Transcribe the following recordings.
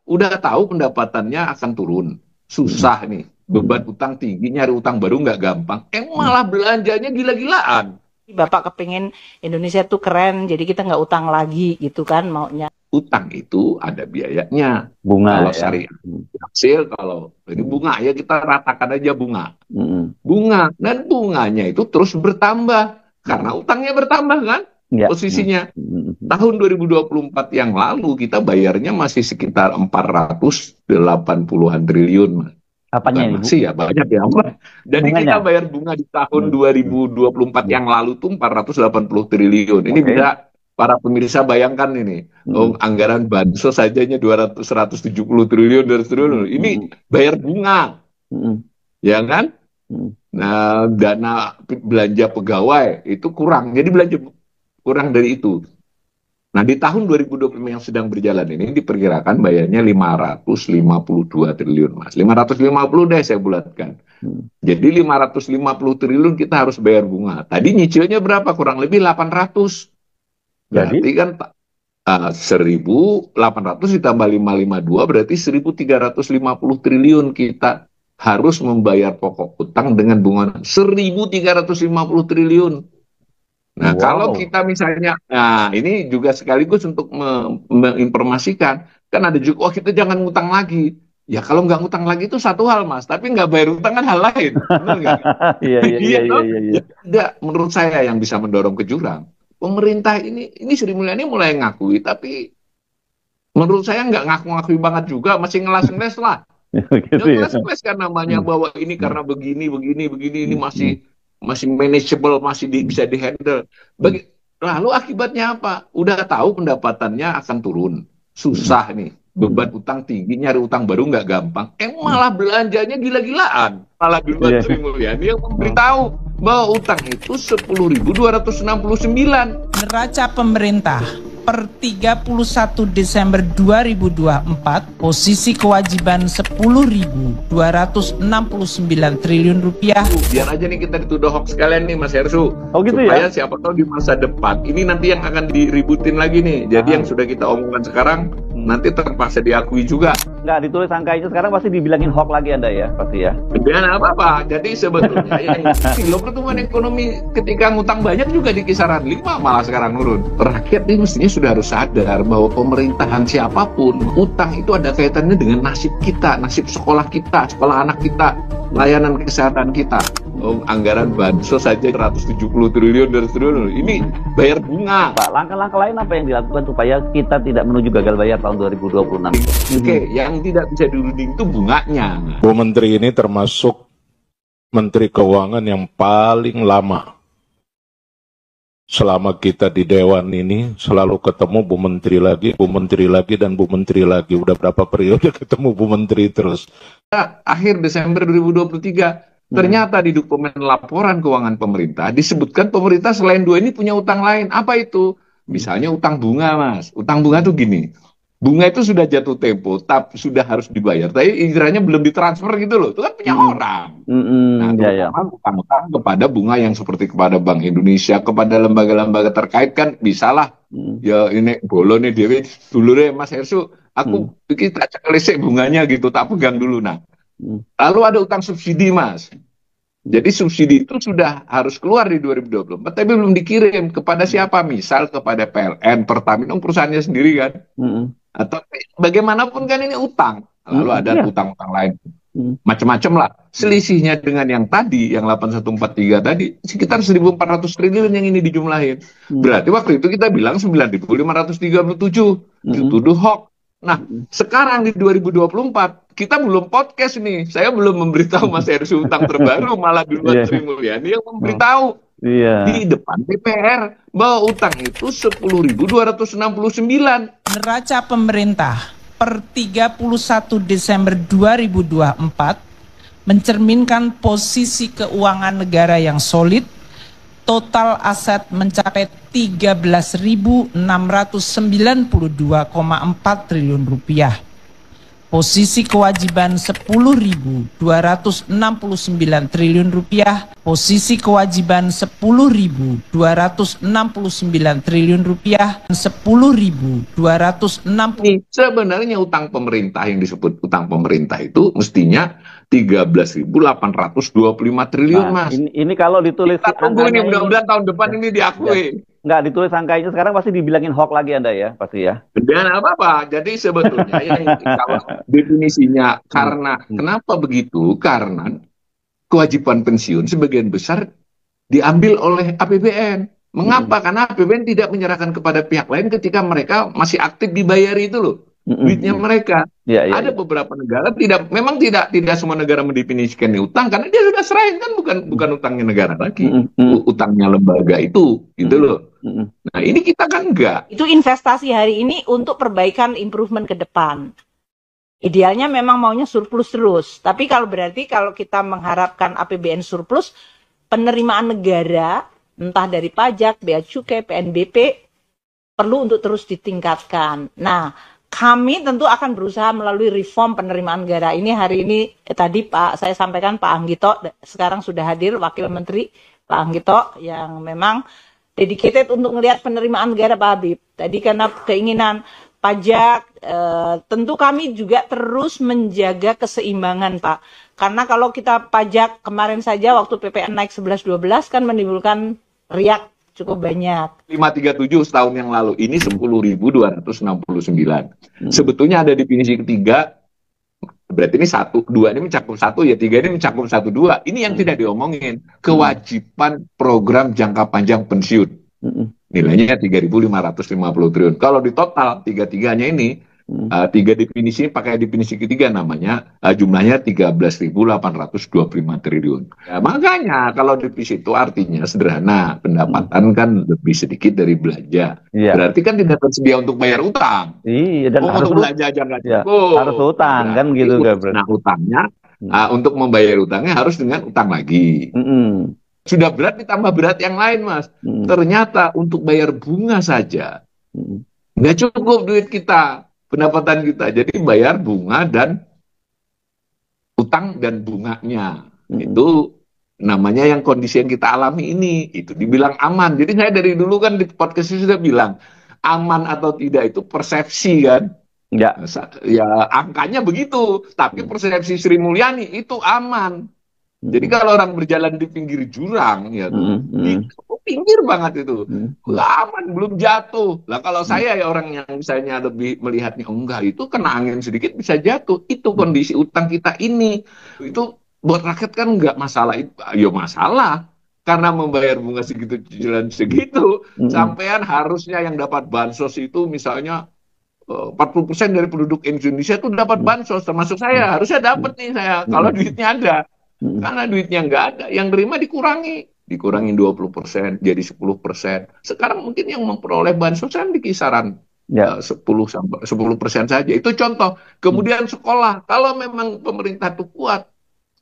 udah tahu pendapatannya akan turun. Susah nih, beban utang tinggi, nyari utang baru nggak gampang. Malah belanjanya gila-gilaan. Bapak kepingin Indonesia tuh keren, jadi kita nggak utang lagi gitu kan maunya. Utang itu ada biayanya. Bunga Kalau ya. syariah hasil, kalau ini bunga ya kita ratakan aja bunga. Mm. Bunga, dan bunganya itu terus bertambah. Karena utangnya bertambah kan Ya. posisinya. Tahun 2024 yang lalu kita bayarnya masih sekitar 480-an triliun. Mas. Apanya ini, Bu? Masih ya banyak ya. Jadi Bunganya? kita bayar bunga di tahun 2024 yang lalu tuh 480 triliun. Ini Oke. bisa para pemirsa bayangkan ini. Anggaran bansos sajanya 170 triliun dari triliun. Ini bayar bunga. Ya kan? Nah, dana belanja pegawai itu kurang. Jadi belanja kurang dari itu. Nah, di tahun 2025 yang sedang berjalan ini diperkirakan bayarnya 552 triliun, Mas. 550 deh saya bulatkan. Jadi 550 triliun kita harus bayar bunga. Tadi nyicilnya berapa? Kurang lebih 800. Berarti kan 1.800 ditambah 552 berarti 1.350 triliun kita harus membayar pokok utang dengan bunga 1.350 triliun. Nah, kalau kita misalnya, nah ini juga sekaligus untuk menginformasikan, kan ada juga, kita jangan ngutang lagi. Ya kalau nggak ngutang lagi itu satu hal, Mas, tapi nggak bayar utang kan hal lain. Benar nggak? Iya. Tidak, menurut saya yang bisa mendorong ke jurang. Pemerintah ini Sri Mulyani mulai ngakui, tapi menurut saya nggak ngaku-ngakui banget juga, masih ngelas-ngeles lah. Ngelas-ngeles kan namanya bahwa ini karena begini, ini masih manageable, masih bisa dihandle. Lalu akibatnya apa? Udah tahu pendapatannya akan turun. Susah nih, beban utang tinggi, nyari utang baru nggak gampang. Malah belanjanya gila-gilaan. Malah duluan Sri Mulyani yang memberitahu bahwa utang itu 10.269. Neraca pemerintah per 31 Desember 2024, posisi kewajiban 10.269 triliun rupiah. Biar aja nih kita dituduh hoax sekalian nih Mas Hersu. Oh gitu supaya ya? Siapa tahu di masa depan ini nanti yang akan diributin lagi nih. Jadi yang sudah kita omongkan sekarang nanti terpaksa diakui juga. Nggak ditulis angkanya sekarang pasti dibilangin hoax lagi Anda ya, pasti ya. Jangan apa-apa. Jadi sebetulnya pertumbuhan ekonomi ketika ngutang banyak juga di kisaran 5 malah sekarang nurun. Rakyat ini mestinya sudah harus sadar bahwa pemerintahan siapapun, utang itu ada kaitannya dengan nasib kita, nasib sekolah kita, sekolah anak kita, layanan kesehatan kita. Anggaran bansos saja 170 triliun dari triliun. Ini bayar bunga. Pak, langkah-langkah lain apa yang dilakukan supaya kita tidak menuju gagal bayar tahun 2026? Oke, yang tidak bisa dirunding itu bunganya. Bu Menteri ini termasuk Menteri Keuangan yang paling lama. Selama kita di Dewan ini selalu ketemu Bu Menteri lagi, dan Bu Menteri lagi. Udah berapa periode ketemu Bu Menteri terus. Akhir Desember 2023, ternyata di dokumen laporan keuangan pemerintah disebutkan pemerintah selain dua ini punya utang lain. Apa itu? Misalnya utang bunga, Mas. Utang bunga tuh gini. Bunga itu sudah jatuh tempo, tapi sudah harus dibayar. Tapi istilahnya belum ditransfer gitu loh. Itu kan punya orang. Nah, utang-utang kepada bunga yang seperti kepada Bank Indonesia, kepada lembaga-lembaga terkait kan bisalah. Ya ini bolo nih Dewi, dulu deh Mas Hersu, aku kita cek bunganya gitu, tak pegang dulu. Nah, lalu ada utang subsidi, Mas. Jadi subsidi itu sudah harus keluar di 2024, tapi belum dikirim kepada siapa? Misal kepada PLN, Pertamina, perusahaannya sendiri kan. Atau bagaimanapun kan ini utang. Lalu ada utang-utang lain. Macam-macam lah. Selisihnya dengan yang tadi, yang 8143 tadi, sekitar 1.400 triliun yang ini dijumlahin. Berarti waktu itu kita bilang 9.537. Dituduh hoax. Nah, sekarang di 2024, kita belum podcast nih. Saya belum memberitahu Mas Hersu utang terbaru, malah duluan Sri Mulyani yang memberitahu di depan DPR bahwa utang itu 10.269. Neraca pemerintah per 31 Desember 2024 mencerminkan posisi keuangan negara yang solid. Total aset mencapai 13.692,4 triliun rupiah. Posisi kewajiban 10.269 triliun rupiah, posisi kewajiban 10.269 triliun rupiah, 10.260. Sebenarnya utang pemerintah yang disebut utang pemerintah itu mestinya 13.825 triliun, Nah, Mas. ini kalau ditulis Kita tunggu ini, angkanya mudah-mudahan tahun depan ini diakui. nggak ditulis angkanya sekarang pasti dibilangin hoax lagi Anda ya, pasti ya. Dan apa-apa. Jadi sebetulnya kalau definisinya karena kenapa begitu? Karena kewajiban pensiun sebagian besar diambil oleh APBN. Mengapa? Karena APBN tidak menyerahkan kepada pihak lain ketika mereka masih aktif dibayari itu loh. Duitnya mereka. Ada beberapa negara memang tidak semua negara mendefinisikan utang karena dia sudah serahin kan bukan utangnya negara lagi. Utangnya lembaga itu gitu loh. Nah, ini kita kan enggak. Itu investasi hari ini untuk perbaikan improvement ke depan. Idealnya memang maunya surplus terus. Tapi kalau kita mengharapkan APBN surplus, penerimaan negara entah dari pajak, bea cukai, PNBP perlu untuk terus ditingkatkan. Nah, kami tentu akan berusaha melalui reform penerimaan negara. Ini hari ini tadi saya sampaikan Pak Anggito sekarang sudah hadir Wakil Menteri Pak Anggito yang memang dedicated untuk melihat penerimaan negara Pak Habib. Tadi karena keinginan pajak, tentu kami juga terus menjaga keseimbangan Pak. Karena kalau kita pajak kemarin saja waktu PPN naik 11-12 kan menimbulkan riak cukup banyak. 537 setahun yang lalu, ini 10.269. Sebetulnya ada definisi ketiga, berarti ini 1, 2 ini mencakup 1, ya 3 ini mencakup 1, 2. Ini yang tidak diomongin, kewajiban program jangka panjang pensiun. Nilainya 3.550 triliun. Kalau di total, tiga-tiganya ini, tiga definisi, pakai definisi ketiga namanya, jumlahnya 13.825 triliun. Ya, makanya kalau defisit itu artinya sederhana, pendapatan kan lebih sedikit dari belanja. Berarti kan tidak tersedia untuk bayar utang. Iya, dan harus untuk belanja aja nggak cukup. Harus utang kan gitu kan. Nah, utangnya, untuk membayar utangnya harus dengan utang lagi. Sudah berat ditambah berat yang lain, Mas. Ternyata untuk bayar bunga saja nggak cukup duit kita. Pendapatan kita, jadi bayar bunga dan utang dan bunganya. Itu namanya yang kondisi yang kita alami ini, itu dibilang aman. Jadi saya dari dulu kan di podcast sudah bilang, aman atau tidak itu persepsi kan. Ya angkanya begitu, tapi persepsi Sri Mulyani itu aman. Jadi kalau orang berjalan di pinggir jurang, ya pinggir banget itu, aman, belum jatuh. Lah kalau saya ya orang yang misalnya lebih melihatnya, enggak, itu kena angin sedikit bisa jatuh. Itu kondisi utang kita ini. Itu buat rakyat kan enggak masalah. Ya masalah. Karena membayar bunga segitu, cicilan segitu, sampean harusnya yang dapat bansos itu misalnya 40% dari penduduk Indonesia itu dapat bansos, termasuk saya. Harusnya dapat nih saya, kalau duitnya ada. Karena duitnya nggak ada, yang terima dikurangi 20%, jadi 10%. Sekarang mungkin yang memperoleh bansos kan di kisaran 10% saja. Itu contoh. Kemudian sekolah, kalau memang pemerintah itu kuat,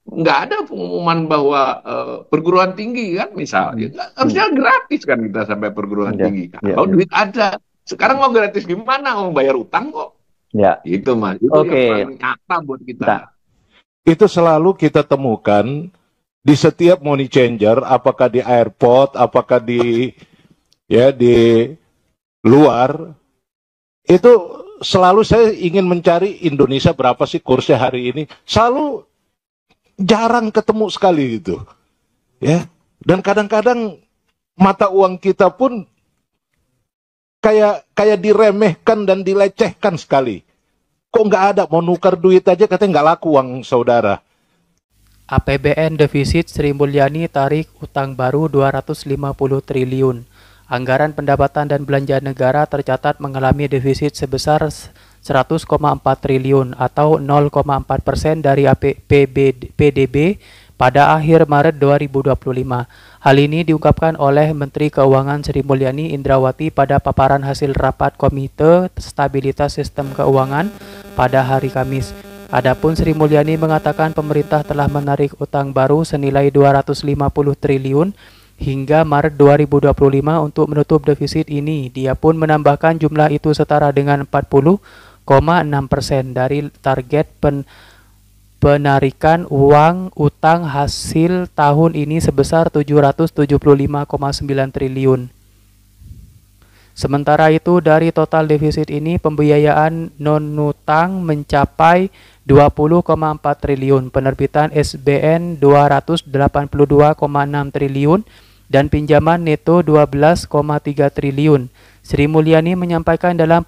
nggak ada pengumuman bahwa perguruan tinggi kan misalnya, harusnya gratis kan kita sampai perguruan tinggi. Kalau duit ada, sekarang mau gratis gimana? Mau bayar utang kok. Itu Mas, itu yang paling nyata buat kita. Itu selalu kita temukan di setiap money changer, apakah di airport, apakah di luar, itu selalu saya ingin mencari Indonesia berapa sih kursnya hari ini, selalu jarang ketemu sekali gitu, ya. Dan kadang-kadang mata uang kita pun kayak diremehkan dan dilecehkan sekali. Kok nggak ada, mau nukar duit aja katanya nggak laku uang saudara. APBN defisit Sri Mulyani tarik utang baru 250 triliun. Anggaran pendapatan dan belanja negara tercatat mengalami defisit sebesar 100,4 triliun atau 0,4% dari PDB pada akhir Maret 2025. Hal ini diungkapkan oleh Menteri Keuangan Sri Mulyani Indrawati pada paparan hasil rapat Komite Stabilitas Sistem Keuangan pada hari Kamis. Adapun Sri Mulyani mengatakan pemerintah telah menarik utang baru senilai 250 triliun hingga Maret 2025 untuk menutup defisit ini. Dia pun menambahkan jumlah itu setara dengan 40% dari target penarikan uang utang hasil tahun ini sebesar 775,9 triliun. Sementara itu, dari total defisit ini, pembiayaan non-utang mencapai 20,4 triliun, penerbitan SBN 282,6 triliun, dan pinjaman neto 12,3 triliun. Sri Mulyani menyampaikan dalam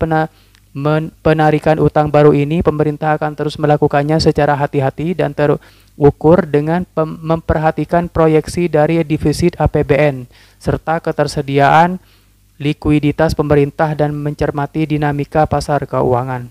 penarikan utang baru ini, pemerintah akan terus melakukannya secara hati-hati dan terukur dengan memperhatikan proyeksi dari defisit APBN, serta ketersediaan likuiditas pemerintah dan mencermati dinamika pasar keuangan.